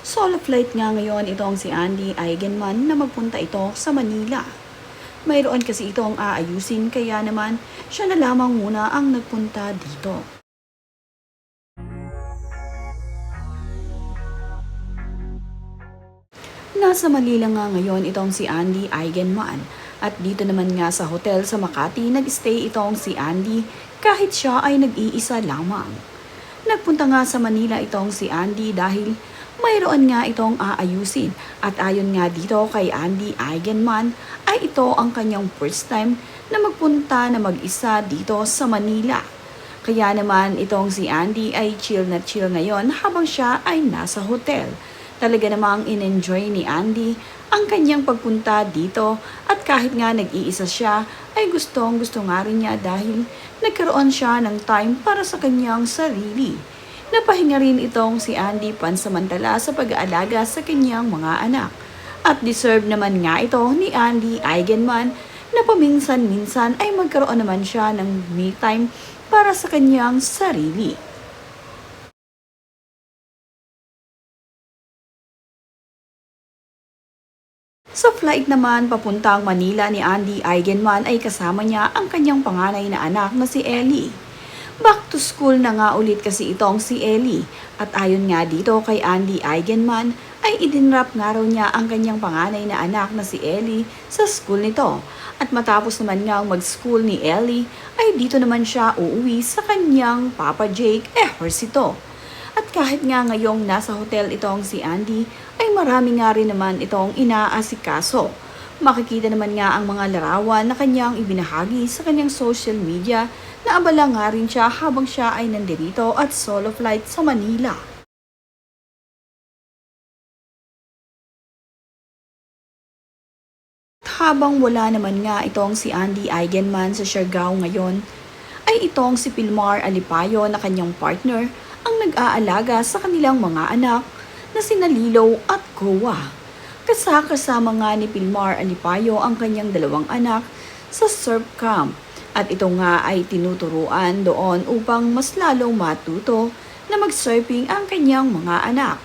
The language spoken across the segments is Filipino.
Solo flight nga ngayon itong si Andy Eigenman na magpunta ito sa Manila. Mayroon kasi itong aayusin kaya naman siya na lamang muna ang nagpunta dito. Nasa Manila nga ngayon itong si Andy Eigenman at dito naman nga sa hotel sa Makati nag-stay itong si Andy kahit siya ay nag-iisa lamang. Nagpunta nga sa Manila itong si Andy dahil mayroon nga itong aayusin at ayon nga dito kay Andy Eigenman ay ito ang kanyang first time na magpunta na mag-isa dito sa Manila. Kaya naman itong si Andy ay chill na chill ngayon habang siya ay nasa hotel. Talaga namang in-enjoy ni Andy ang kanyang pagpunta dito at kahit nga nag-iisa siya ay gustong gusto nga rin niya dahil nagkaroon siya ng time para sa kanyang sarili. Napahinga rin itong si Andy pansamantala sa pag-aalaga sa kanyang mga anak. At deserve naman nga ito ni Andy Eigenman na paminsan-minsan ay magkaroon naman siya ng me time para sa kanyang sarili. Sa flight naman papuntang Manila ni Andy Eigenman ay kasama niya ang kanyang panganay na anak na si Ellie. Back to school na nga ulit kasi itong si Ellie at ayon nga dito kay Andy Eigenman ay idinrap nga raw niya ang kanyang panganay na anak na si Ellie sa school nito. At matapos naman nga mag-school ni Ellie ay dito naman siya uuwi sa kanyang Papa Jake Ejercito. At kahit nga ngayong nasa hotel itong si Andy ay marami nga rin naman itong inaasikaso. Makikita naman nga ang mga larawan na kanyang ibinahagi sa kanyang social media na abala nga rin siya habang siya ay nandirito at solo flight sa Manila. Habang wala naman nga itong si Andy Eigenman sa Siargao ngayon, ay itong si Pilmar Alipayo na kanyang partner ang nag-aalaga sa kanilang mga anak na sina Lilo at Koa. Kasama nga ni Pilmar Alipayo ang kanyang dalawang anak sa surf camp at ito nga ay tinuturuan doon upang mas lalong matuto na mag-surfing ang kanyang mga anak.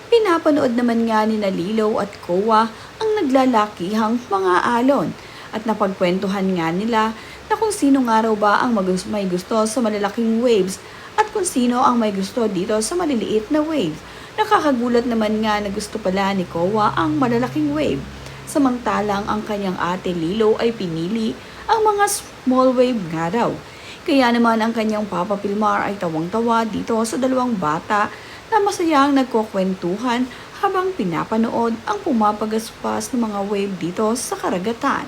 Pinapanood naman nga ni Lilo at Koa ang naglalakihang mga alon at napagkwentuhan nga nila na kung sino nga raw ba ang may gusto sa malalaking waves at kung sino ang may gusto dito sa maliliit na wave. Nakakagulat naman nga na gusto pala ni Koa ang malalaking wave. Samantalang ang kanyang ate Lilo ay pinili ang mga small wave nga raw. Kaya naman ang kanyang Papa Pilmar ay tawang-tawa dito sa dalawang bata na masayang nagkukwentuhan habang pinapanood ang pumapagaspas ng mga wave dito sa karagatan.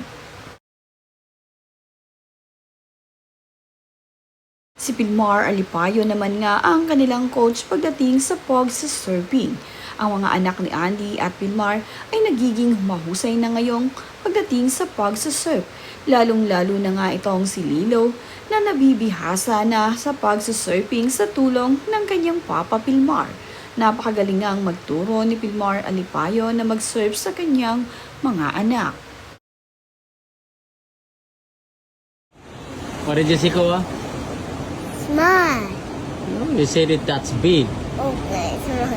Si Pilmar Alipayo naman nga ang kanilang coach pagdating sa pag-surfing. Ang mga anak ni Andy at Pilmar ay nagiging mahusay na ngayong pagdating sa pag-surf. Lalong-lalo na nga itong si Lilo na nabibihasa na sa pag-surfing sa tulong ng kanyang Papa Pilmar. Napakagaling ngang magturo ni Pilmar Alipayo na mag-surf sa kanyang mga anak. What did you see, Koa? Small. No, you said it that's big. Okay, small.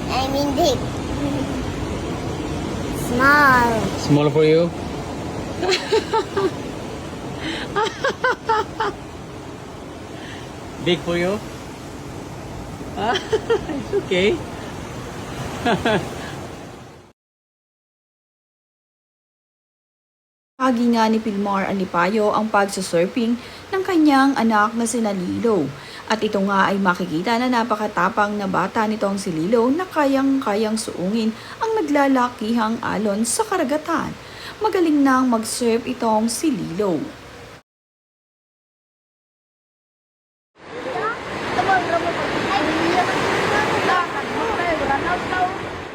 I mean big. Small. Small for you? Big for you? It's okay. Pagi nga ni Pilmar Alipayo ang pagsasurfing ng kanyang anak na sina Lilo. At ito nga ay makikita na napakatapang na bata nitong si Lilo na kayang-kayang suungin ang naglalakihang alon sa karagatan. Magaling nang mag-surf itong si Lilo.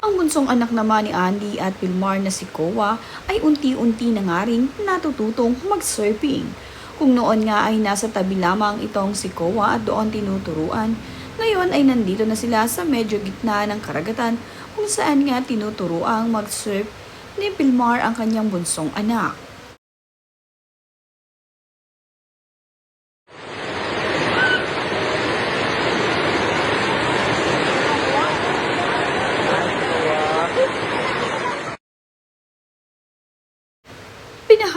Ang bunsong anak naman ni Andy at Pilmar na si Koa ay unti-unti na nga rin natututong mag-surfing. Kung noon nga ay nasa tabi lamang itong si Koa at doon tinuturuan, ngayon ay nandito na sila sa medyo gitna ng karagatan kung saan nga tinuturuang mag-surf ni Pilmar ang kanyang bunsong anak.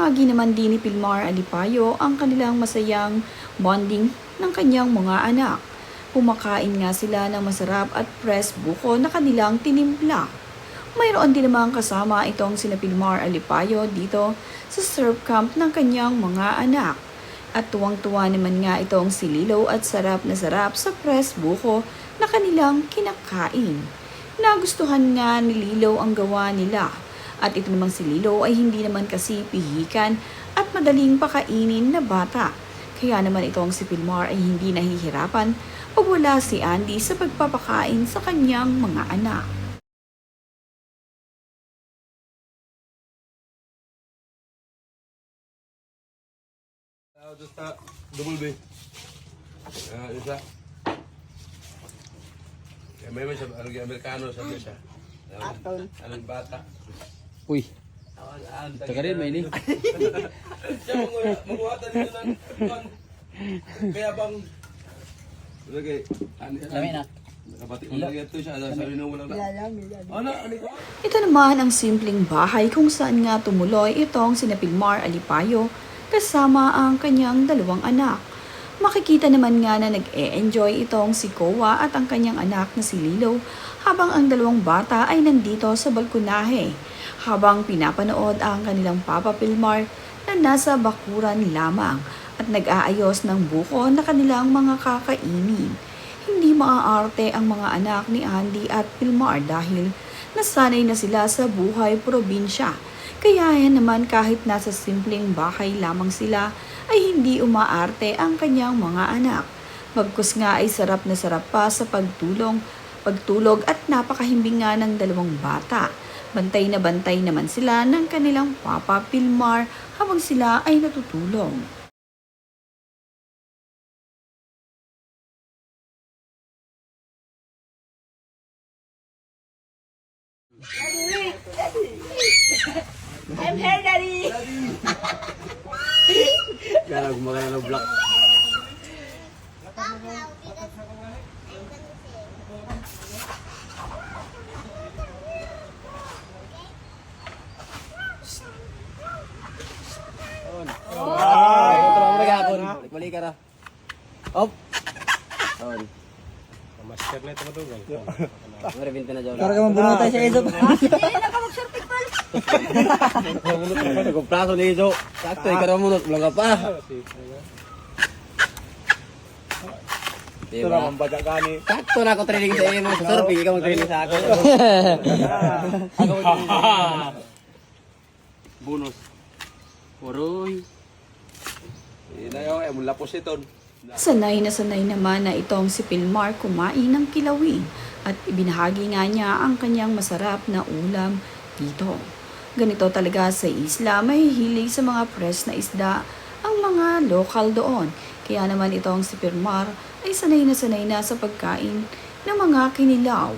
Ibinahagi naman din ni Pilmar Alipayo ang kanilang masayang bonding ng kanyang mga anak. Kumakain nga sila ng masarap at press buko na kanilang tinimpla. Mayroon din namang kasama itong sina Pilmar Alipayo dito sa surf camp ng kanyang mga anak. At tuwang-tuwa naman nga itong si Lilo at sarap na sarap sa press buko na kanilang kinakain. Nagustuhan nga ni Lilo ang gawa nila. At ito namang si Lilo ay hindi naman kasi pihikan at madaling pakainin na bata. Kaya naman itong si Pilmar ay hindi nahihirapan pag wala si Andy sa pagpapakain sa kanyang mga anak. Basta double B. Isa. May siya, Amerikano sabi siya. Anong bata. Uy, taga rin, may ini. Siya manguhatan nito ng kaya bang lagay. Lami na. Kapatid mo lagay ito siya. Sabi nung walang Ano? Ito naman ang simpleng bahay kung saan nga tumuloy itong sina Pilmar Alipayo kasama ang kanyang dalawang anak. Makikita naman nga na nag-e-enjoy itong si Kowa at ang kanyang anak na si Lilo habang ang dalawang bata ay nandito sa balkonahe habang pinapanood ang kanilang Papa Pilmar na nasa bakuran lamang at nag-aayos ng buko na kanilang mga kakainin. Hindi maaarte ang mga anak ni Andy at Pilmar dahil nasanay na sila sa buhay probinsya. Kaya yan naman kahit nasa simpleng bahay lamang sila ay hindi umaarte ang kanyang mga anak. Bagkus nga ay sarap na sarap pa sa pagtulog at napakahimbing nga ng dalawang bata. Bantay na bantay naman sila ng kanilang Papa Pilmar habang sila ay natutulog. I'm here, Daddy. Kaya gumagana ng block. Balik ka na. Op! Sorry. Master na ito matugay. Maribinta na dyan. Para ka mabuno tayo sa Ezo. Nagkumplaso ni Izo. Sakto, ikaw munot. Bulang ka pa. Ito lang ang badya gani. Sakto na ako training sa iyo. Sa surfing, ikaw mag-training sa ako. Bonus. Uroy. Inayo ay mula po siton. Sanay naman na itong si Pilmar kumain ng kilawin at ibinahagi nga niya ang kanyang masarap na ulam dito. Ganito talaga sa isla, may hilig sa mga fresh na isda ang mga lokal doon. Kaya naman itong si Pilmar ay sanay na sa pagkain ng mga kinilaw.